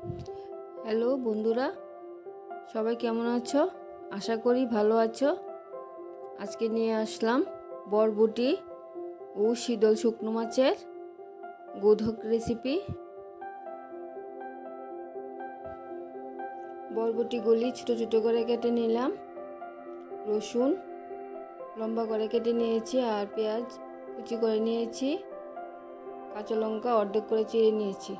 Hello বন্ধুরা, সবাই কেমন আছো? আশা করি ভালো আছো। আজকে নিয়ে আসলাম বরবটি ও শীতল শুকনো মাছের গোধক রেসিপি। বরবটিগুলি ছোটো ছোটো করে কেটে নিলাম, রসুন লম্বা করে কেটে নিয়েছি, আর পেঁয়াজ কুচি করে নিয়েছি, কাঁচা লঙ্কা অর্ধেক করে চিড়ে নিয়েছি।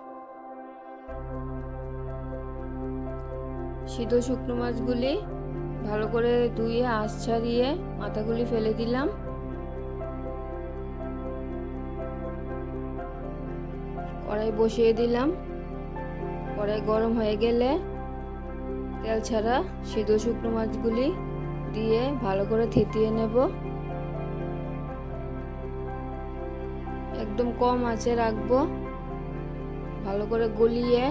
শীতল শুকনো মাছগুলি ভালো করে ধুয়ে আঁশ ছাড়িয়ে মাথাগুলি ফেলে দিলাম। কড়াই বসিয়ে দিলাম। কড়াই গরম হয়ে গেলে তেল ছাড়া শীতল শুকনো মাছগুলি দিয়ে ভালো করে থেতিয়ে নেব। একদম কম আঁচে রাখবো, ভালো করে গলিয়ে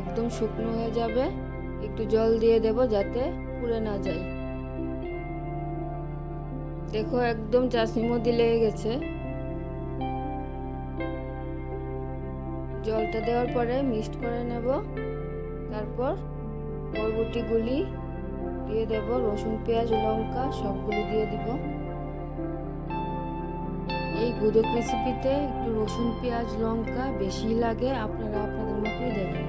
একদম শুকনো হয়ে যাবে। একটু জল দিয়ে দেব যাতে পুড়ে না যায়। দেখো একদম চাষনির মধ্যে লেগে গেছে। জলটা দেওয়ার পরে মিক্সড করে নেব। তারপর বরবটিগুলি দিয়ে দেব, রসুন পেঁয়াজ লঙ্কা সবগুলি দিয়ে দিব। এই গোধক রেসিপিতে একটু রসুন পেঁয়াজ লঙ্কা বেশি লাগে, আপনারা আপনাদের মতোই দেবেন।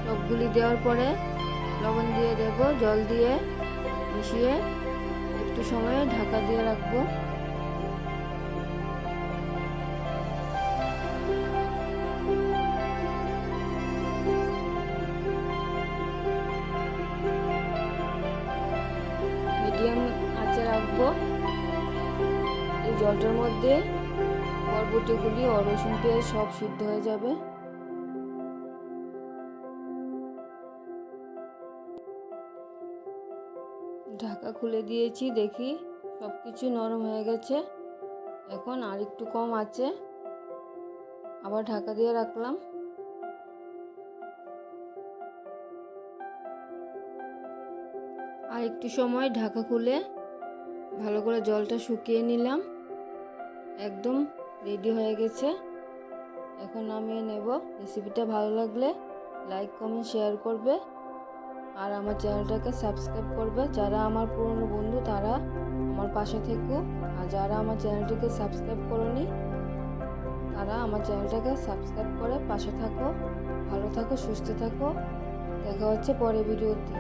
সবগুলি দেওয়ার পরে লবণ দিয়ে দেব, জল দিয়ে মিশিয়ে একটু সময় ঢাকা দিয়ে রাখবো। মিডিয়াম আঁচে রাখবো। এই জলটার মধ্যে বরবটিগুলি ও রসুন পেঁয়াজ সব সিদ্ধ হয়ে যাবে। ঢাকা খুলে দিয়েছি, দেখি সব কিছু নরম হয়ে গেছে। এখন আর একটু কম আছে, আবার ঢাকা দিয়ে রাখলাম। আর একটু সময় ঢাকা খুলে ভালো করে জলটা শুকিয়ে নিলাম। একদম রেডি হয়ে গেছে। এখন নামিয়ে নেব। রেসিপিটা ভালো লাগলে লাইক কমেন্ট শেয়ার করবে, আর আমার চ্যানেলটাকে সাবস্ক্রাইব করবে। যারা আমার পুরনো বন্ধু তারা আমার পাশে থেকো, আর যারা আমার চ্যানেলটিকে সাবস্ক্রাইব করোনি তারা আমার চ্যানেলটাকে সাবস্ক্রাইব করে পাশে থাকো। ভালো থাকো, সুস্থ থাকো। দেখা হচ্ছে পরের ভিডিওতে।